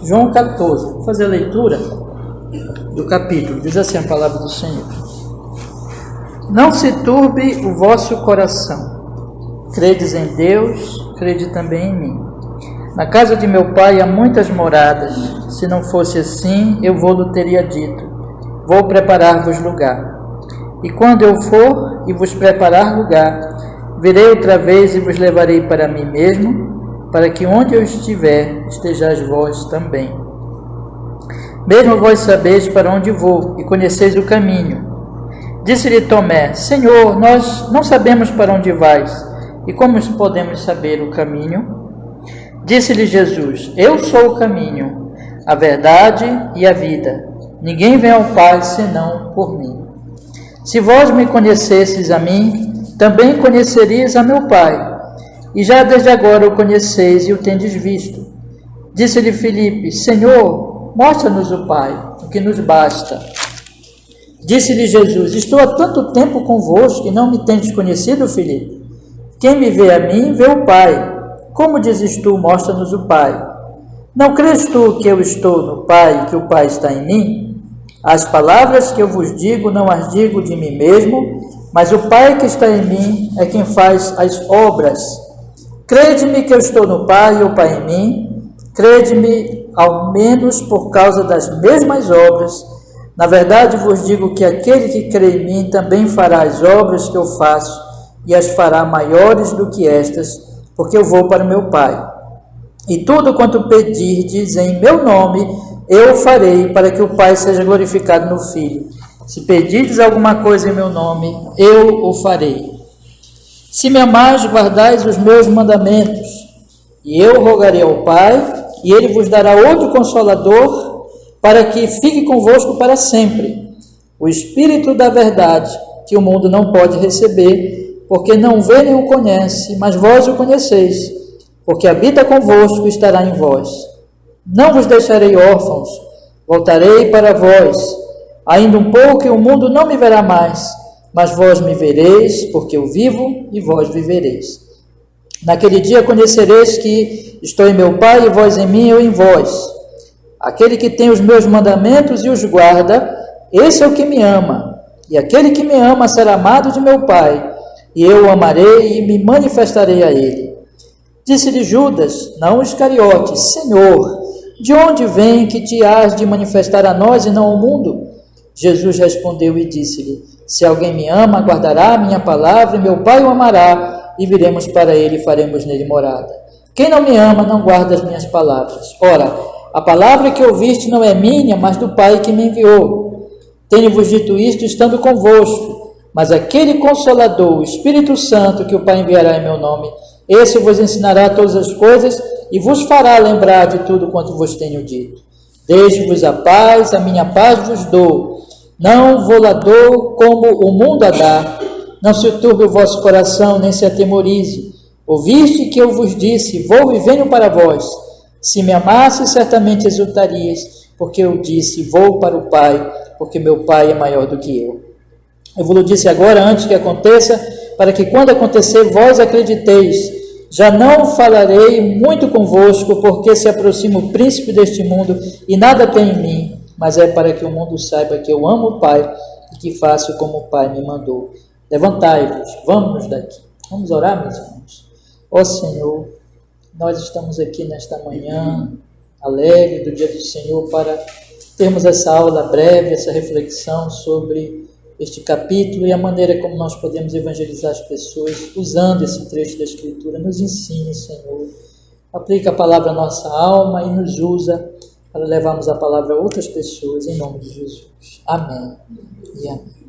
João 14. Vou fazer a leitura do capítulo. Diz assim a palavra do Senhor. Não se turbe o vosso coração. Credes em Deus, crede também em mim. Na casa de meu pai há muitas moradas. Se não fosse assim, eu vou-lhe teria dito. Vou preparar-vos lugar. E quando eu for e vos preparar lugar, virei outra vez e vos levarei para mim mesmo, para que onde eu estiver, estejais vós também. Mesmo vós sabeis para onde vou e conheceis o caminho. Disse-lhe Tomé: Senhor, nós não sabemos para onde vais, e como podemos saber o caminho? Disse-lhe Jesus: Eu sou o caminho, a verdade e a vida. Ninguém vem ao Pai senão por mim. Se vós me conhecesseis a mim, também conhecerias a meu Pai. E já desde agora o conheceis e o tendes visto. Disse-lhe Filipe: Senhor, mostra-nos o Pai, o que nos basta. Disse-lhe Jesus: Estou há tanto tempo convosco e não me tendes conhecido, Filipe? Quem me vê a mim, vê o Pai. Como dizes tu, mostra-nos o Pai? Não crês tu que eu estou no Pai e que o Pai está em mim? As palavras que eu vos digo, não as digo de mim mesmo, mas o Pai que está em mim é quem faz as obras. Crede-me que eu estou no Pai e o Pai em mim. Crede-me, ao menos por causa das mesmas obras. Na verdade vos digo que aquele que crê em mim também fará as obras que eu faço, e as fará maiores do que estas, porque eu vou para o meu Pai. E tudo quanto pedirdes em meu nome, eu farei, para que o Pai seja glorificado no Filho. Se pedirdes alguma coisa em meu nome, eu o farei. Se me amais, guardais os meus mandamentos, e eu rogarei ao Pai, e ele vos dará outro Consolador, para que fique convosco para sempre, o Espírito da verdade, que o mundo não pode receber, porque não vê nem o conhece, mas vós o conheceis, porque habita convosco e estará em vós. Não vos deixarei órfãos, voltarei para vós. Ainda um pouco e o mundo não me verá mais, mas vós me vereis, porque eu vivo e vós vivereis. Naquele dia conhecereis que estou em meu Pai e vós em mim e eu em vós. Aquele que tem os meus mandamentos e os guarda, esse é o que me ama. E aquele que me ama será amado de meu Pai, e eu o amarei e me manifestarei a ele. Disse-lhe Judas, não Iscariotes: Senhor, de onde vem que te hás de manifestar a nós e não ao mundo? Jesus respondeu e disse-lhe: Se alguém me ama, guardará a minha palavra, e meu Pai o amará, e viremos para ele e faremos nele morada. Quem não me ama, não guarda as minhas palavras. Ora, a palavra que ouviste não é minha, mas do Pai que me enviou. Tenho-vos dito isto estando convosco, mas aquele Consolador, o Espírito Santo, que o Pai enviará em meu nome, esse vos ensinará todas as coisas e vos fará lembrar de tudo quanto vos tenho dito. Deixo-vos a paz, a minha paz vos dou. Não vou lá dou como o mundo a dá. Não se turbe o vosso coração, nem se atemorize. Ouviste que eu vos disse: vou e venho para vós. Se me amasse, certamente exultarias, porque eu disse: vou para o Pai, porque meu Pai é maior do que eu. Eu vos disse agora, antes que aconteça, para que quando acontecer, vós acrediteis. Já não falarei muito convosco, porque se aproxima o príncipe deste mundo, e nada tem em mim, mas é para que o mundo saiba que eu amo o Pai, e que faço como o Pai me mandou. Levantai-vos, vamos daqui. Vamos orar, meus irmãos. Ó Senhor, nós estamos aqui nesta manhã alegre do dia do Senhor para termos essa aula breve, essa reflexão sobre este capítulo e a maneira como nós podemos evangelizar as pessoas usando esse trecho da Escritura. Nos ensine, Senhor. Aplica a palavra à nossa alma e nos usa para levarmos a palavra a outras pessoas, em nome de Jesus. Amém e amém.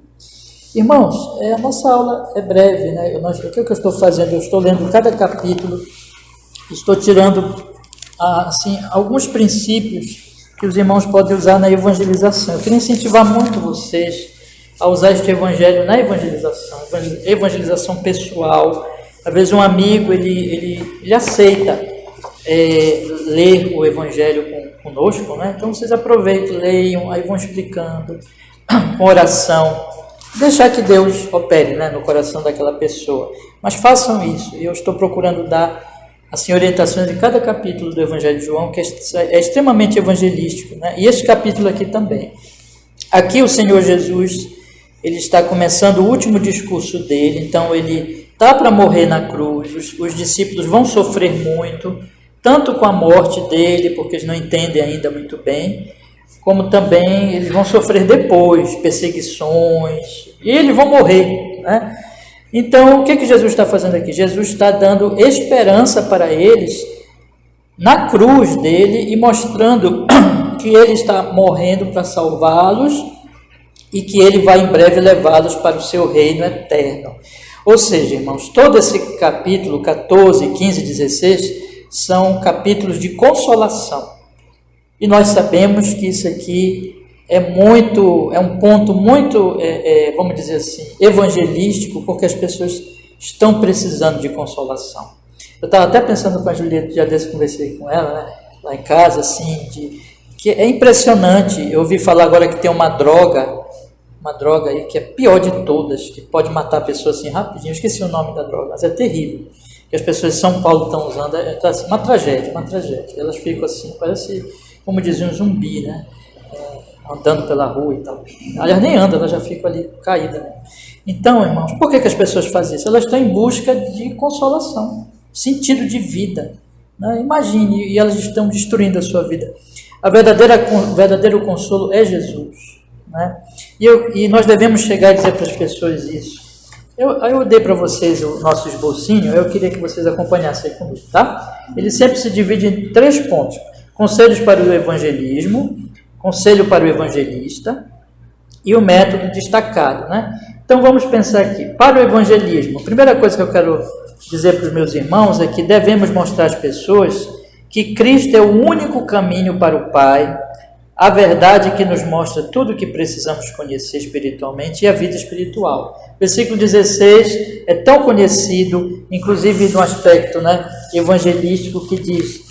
Irmãos, a nossa aula é breve, né? O que eu estou fazendo? Eu estou lendo cada capítulo, estou tirando assim, alguns princípios que os irmãos podem usar na evangelização. Eu queria incentivar muito vocês a usar este evangelho na evangelização pessoal. Às vezes um amigo, ele aceita ler o evangelho conosco, né? Então vocês aproveitem, leiam, aí vão explicando, com oração, deixar que Deus opere, né, no coração daquela pessoa. Mas façam isso, e eu estou procurando dar assim, orientações de cada capítulo do Evangelho de João, que é extremamente evangelístico, né? E este capítulo aqui também. Aqui o Senhor Jesus, ele está começando o último discurso dele, então ele está para morrer na cruz, os discípulos vão sofrer muito, tanto com a morte dele, porque eles não entendem ainda muito bem, como também eles vão sofrer depois, perseguições, e eles vão morrer, né? Então, o que Jesus está fazendo aqui? Jesus está dando esperança para eles na cruz dele e mostrando que ele está morrendo para salvá-los e que ele vai em breve levá-los para o seu reino eterno. Ou seja, irmãos, todo esse capítulo 14, 15 e 16 são capítulos de consolação. E nós sabemos que isso aqui é um ponto muito, vamos dizer assim, evangelístico, porque as pessoas estão precisando de consolação. Eu estava até pensando com a Julieta, já desse conversei com ela, né, lá em casa, assim, que é impressionante. Eu ouvi falar agora que tem uma droga aí que é pior de todas, que pode matar a pessoa assim rapidinho. Eu esqueci o nome da droga, mas é terrível. Que as pessoas de São Paulo estão usando, assim, uma tragédia. Elas ficam assim, parece, como dizia, um zumbi, né? Andando pela rua e tal. Aliás, nem anda, ela já fica ali caída, né? Então, irmãos, por que as pessoas fazem isso? Elas estão em busca de consolação, sentido de vida, né? Imagine, e elas estão destruindo a sua vida. O verdadeiro consolo é Jesus, né? E nós devemos chegar e dizer para as pessoas isso. Eu dei para vocês o nosso esbocinho, eu queria que vocês acompanhassem aí comigo, tá? Ele sempre se divide em 3 pontos: conselhos para o evangelismo, conselho para o evangelista e o método destacado, né? Então vamos pensar aqui. Para o evangelismo, a primeira coisa que eu quero dizer para os meus irmãos é que devemos mostrar às pessoas que Cristo é o único caminho para o Pai, a verdade que nos mostra tudo o que precisamos conhecer espiritualmente e a vida espiritual. Versículo 16 é tão conhecido, inclusive no aspecto, né, evangelístico, que diz,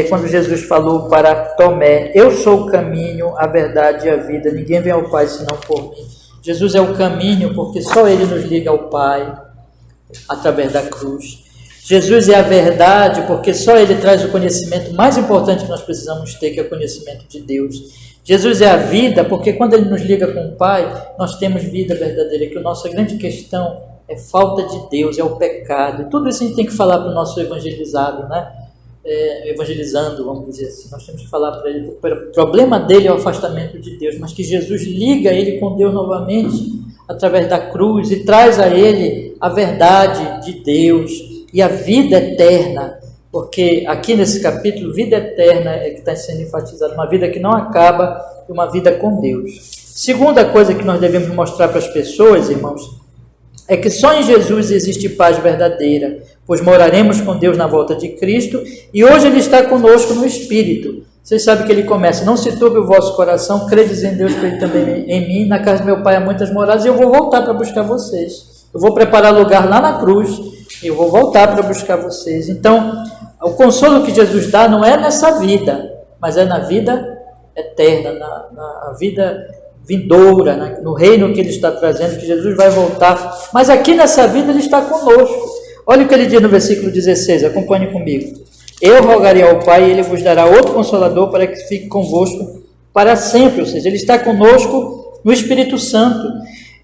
quando Jesus falou para Tomé: eu sou o caminho, a verdade e a vida, ninguém vem ao Pai senão por mim. Jesus é o caminho, porque só Ele nos liga ao Pai, através da cruz. Jesus é a verdade, porque só Ele traz o conhecimento mais importante que nós precisamos ter, que é o conhecimento de Deus. Jesus é a vida, porque quando Ele nos liga com o Pai, nós temos vida verdadeira, que a nossa grande questão é falta de Deus, é o pecado. E tudo isso a gente tem que falar para o nosso evangelizado, né? Evangelizando, vamos dizer assim. Nós temos que falar para ele, o problema dele é o afastamento de Deus, mas que Jesus liga ele com Deus novamente, através da cruz, e traz a ele a verdade de Deus e a vida eterna, porque aqui nesse capítulo, vida eterna é que está sendo enfatizada, uma vida que não acaba e uma vida com Deus. Segunda coisa que nós devemos mostrar para as pessoas, irmãos, é que só em Jesus existe paz verdadeira, pois moraremos com Deus na volta de Cristo, e hoje Ele está conosco no Espírito. Vocês sabem que Ele começa: não se turbe o vosso coração, credes em Deus, crede também em mim, na casa do meu Pai há muitas moradas, e eu vou voltar para buscar vocês. Eu vou preparar lugar lá na cruz, e eu vou voltar para buscar vocês. Então, o consolo que Jesus dá não é nessa vida, mas é na vida eterna, na vida vindoura, no reino que Ele está trazendo, que Jesus vai voltar. Mas aqui nessa vida Ele está conosco. Olha o que Ele diz no versículo 16, acompanhe comigo. Eu rogarei ao Pai e Ele vos dará outro Consolador para que fique convosco para sempre. Ou seja, Ele está conosco no Espírito Santo.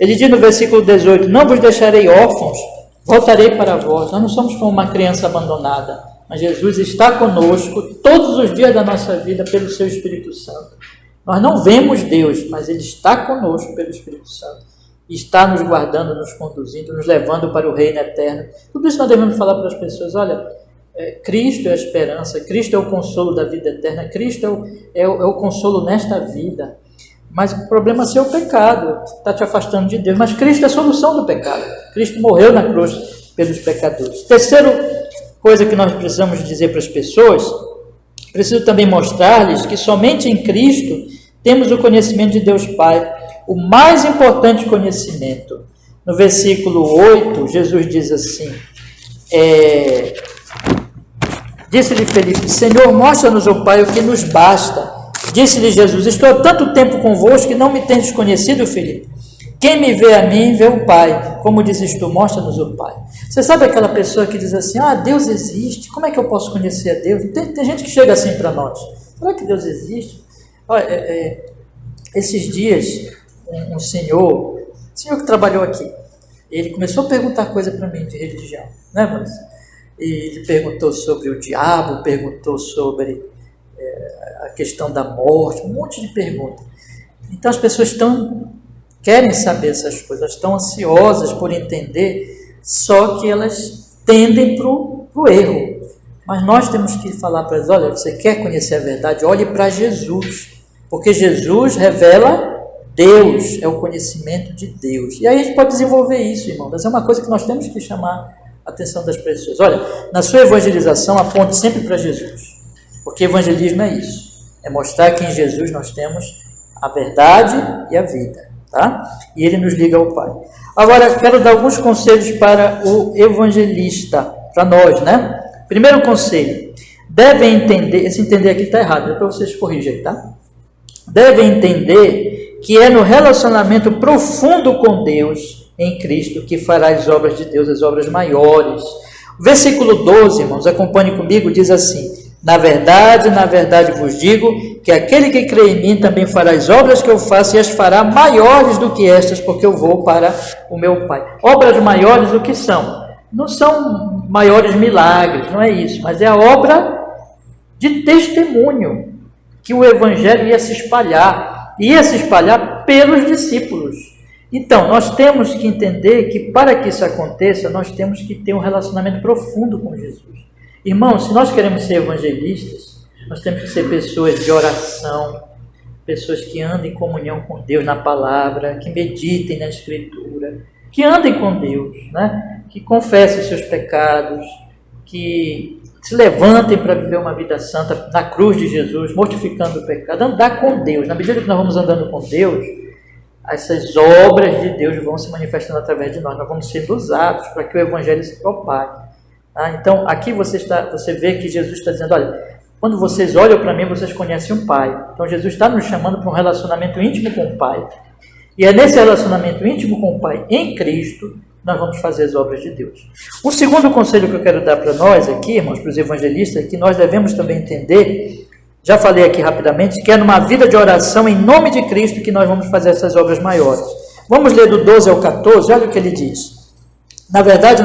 Ele diz no versículo 18: não vos deixarei órfãos, voltarei para vós. Nós não somos como uma criança abandonada, mas Jesus está conosco todos os dias da nossa vida pelo seu Espírito Santo. Nós não vemos Deus, mas Ele está conosco pelo Espírito Santo. E está nos guardando, nos conduzindo, nos levando para o reino eterno. Tudo isso nós devemos falar para as pessoas. Olha, Cristo é a esperança, Cristo é o consolo da vida eterna, Cristo é o consolo nesta vida. Mas o problema é ser o pecado, está te afastando de Deus. Mas Cristo é a solução do pecado. Cristo morreu na cruz pelos pecadores. Terceira coisa que nós precisamos dizer para as pessoas, preciso também mostrar-lhes que somente em Cristo temos o conhecimento de Deus Pai, o mais importante conhecimento. No versículo 8, Jesus diz assim, disse-lhe Felipe: Senhor, mostra-nos o Pai, o que nos basta. Disse-lhe Jesus: estou há tanto tempo convosco que não me tendes conhecido, Felipe. Quem me vê a mim, vê o Pai. Como dizes tu, mostra-nos o Pai. Você sabe aquela pessoa que diz assim, Deus existe, como é que eu posso conhecer a Deus? Tem gente que chega assim para nós, será que Deus existe? Olha, esses dias, um senhor que trabalhou aqui, ele começou a perguntar coisa para mim de religião, né, mas ele perguntou sobre o diabo, perguntou sobre a questão da morte, um monte de perguntas. Então as pessoas querem saber essas coisas, estão ansiosas por entender, só que elas tendem para o erro. Mas nós temos que falar para elas, olha, você quer conhecer a verdade? Olhe para Jesus, porque Jesus revela Deus, é o conhecimento de Deus. E aí a gente pode desenvolver isso, irmão, mas é uma coisa que nós temos que chamar a atenção das pessoas. Olha, na sua evangelização, aponte sempre para Jesus, porque evangelismo é isso, é mostrar que em Jesus nós temos a verdade e a vida, tá? E ele nos liga ao Pai. Agora, quero dar alguns conselhos para o evangelista, para nós, né? Primeiro conselho, devem entender, esse entender aqui está errado, depois vocês corrigem, tá? Devem entender que é no relacionamento profundo com Deus, em Cristo, que fará as obras de Deus, as obras maiores. O versículo 12, irmãos, acompanhe comigo, diz assim, na verdade vos digo, que aquele que crê em mim também fará as obras que eu faço e as fará maiores do que estas, porque eu vou para o meu Pai. Obras maiores o que são? Não são maiores milagres, não é isso, mas é a obra de testemunho, que o Evangelho ia se espalhar pelos discípulos. Então, nós temos que entender que para que isso aconteça, nós temos que ter um relacionamento profundo com Jesus. Irmãos, se nós queremos ser evangelistas, nós temos que ser pessoas de oração, pessoas que andem em comunhão com Deus na palavra, que meditem na Escritura, que andem com Deus, né? Que confessem os seus pecados, que se levantem para viver uma vida santa na cruz de Jesus, mortificando o pecado, andar com Deus. Na medida que nós vamos andando com Deus, essas obras de Deus vão se manifestando através de nós, nós vamos sendo usados para que o Evangelho se propague. Então, aqui você vê que Jesus está dizendo, olha, quando vocês olham para mim, vocês conhecem o Pai. Então, Jesus está nos chamando para um relacionamento íntimo com o Pai. E é nesse relacionamento íntimo com o Pai, em Cristo, nós vamos fazer as obras de Deus. O segundo conselho que eu quero dar para nós aqui, irmãos, para os evangelistas, é que nós devemos também entender, já falei aqui rapidamente, que é numa vida de oração em nome de Cristo que nós vamos fazer essas obras maiores. Vamos ler do 12 ao 14, olha o que ele diz. Na verdade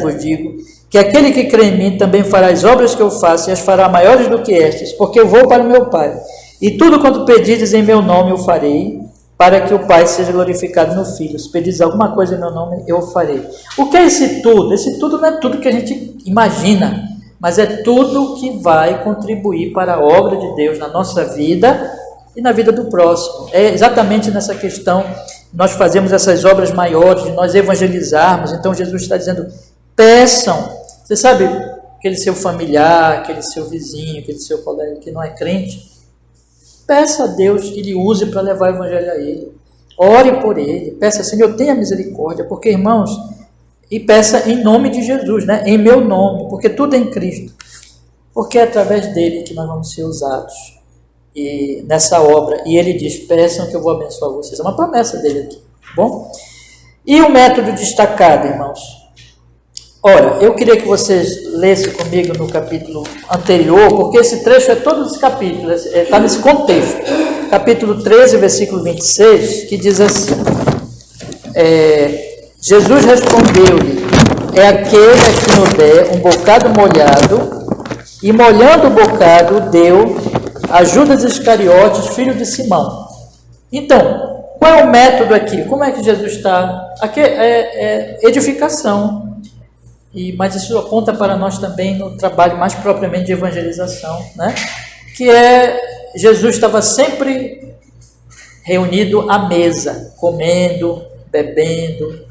vos digo, que aquele que crê em mim também fará as obras que eu faço e as fará maiores do que estas, porque eu vou para o meu Pai. E tudo quanto pedides em meu nome eu farei, para que o Pai seja glorificado no Filho. Se pedires alguma coisa em meu nome, eu farei. O que é esse tudo? Esse tudo não é tudo que a gente imagina, mas é tudo que vai contribuir para a obra de Deus na nossa vida e na vida do próximo. É exatamente nessa questão que nós fazemos essas obras maiores, de nós evangelizarmos. Então Jesus está dizendo, peçam. Você sabe, aquele seu familiar, aquele seu vizinho, aquele seu colega que não é crente, peça a Deus que lhe use para levar o Evangelho a ele. Ore por ele, peça, Senhor, tenha misericórdia, porque, irmãos, e peça em nome de Jesus, né? Em meu nome, porque tudo é em Cristo. Porque é através dele que nós vamos ser usados e nessa obra. E ele diz, peçam que eu vou abençoar vocês. É uma promessa dele aqui, tá bom? E o método destacado, irmãos? Ora, eu queria que vocês lessem comigo no capítulo anterior, porque esse trecho é todo esse capítulo, está nesse contexto. Capítulo 13, versículo 26, que diz assim, Jesus respondeu-lhe, é aquele a quem eu der um bocado molhado, e molhando o bocado, deu a Judas Iscariotes, filho de Simão. Então, qual é o método aqui? Como é que Jesus está? Aqui é edificação. Mas isso aponta para nós também no trabalho mais propriamente de evangelização, né? Que Jesus estava sempre reunido à mesa, comendo, bebendo,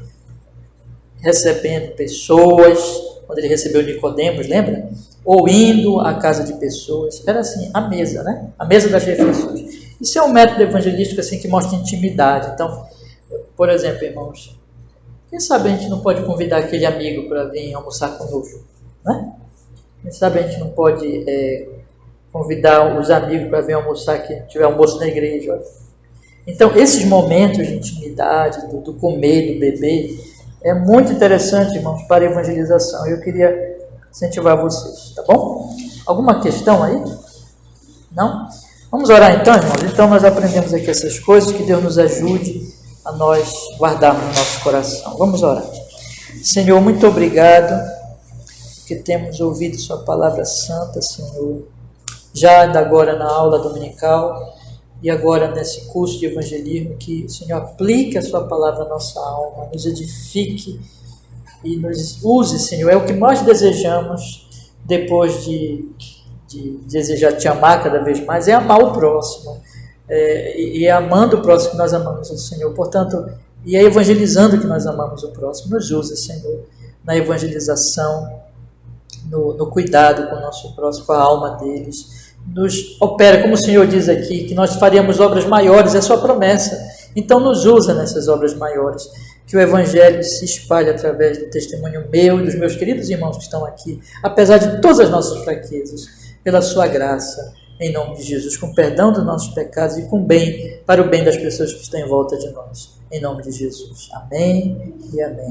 recebendo pessoas, quando ele recebeu Nicodemos, lembra? Ou indo à casa de pessoas, era assim, a mesa, né? A mesa das refeições. Isso é um método evangelístico assim, que mostra intimidade. Então, por exemplo, irmãos, quem sabe a gente não pode convidar aquele amigo para vir almoçar conosco, né? Quem sabe a gente não pode convidar os amigos para vir almoçar, que tiver almoço na igreja. Olha. Então, esses momentos de intimidade, atividade, do comer, do beber, é muito interessante, irmãos, para a evangelização. Eu queria incentivar vocês, tá bom? Alguma questão aí? Não? Vamos orar então, irmãos? Então nós aprendemos aqui essas coisas, que Deus nos ajude a nós guardarmos no nosso coração. Vamos orar. Senhor, muito obrigado, que temos ouvido sua palavra santa, Senhor, já agora na aula dominical e agora nesse curso de evangelismo, que o Senhor aplique a sua palavra à nossa alma, nos edifique e nos use, Senhor. É o que nós desejamos depois de desejar te amar cada vez mais, é amar o próximo, e é amando o próximo que nós amamos o Senhor. Portanto, e é evangelizando que nós amamos o próximo. Nos use, Senhor, na evangelização, no cuidado com o nosso próximo, com a alma deles. Nos opera, como o Senhor diz aqui, que nós faríamos obras maiores, é a sua promessa. Então nos usa nessas obras maiores, que o Evangelho se espalhe através do testemunho meu e dos meus queridos irmãos que estão aqui, apesar de todas as nossas fraquezas, pela sua graça, em nome de Jesus, com perdão dos nossos pecados e com bem, para o bem das pessoas que estão em volta de nós, em nome de Jesus. Amém e amém.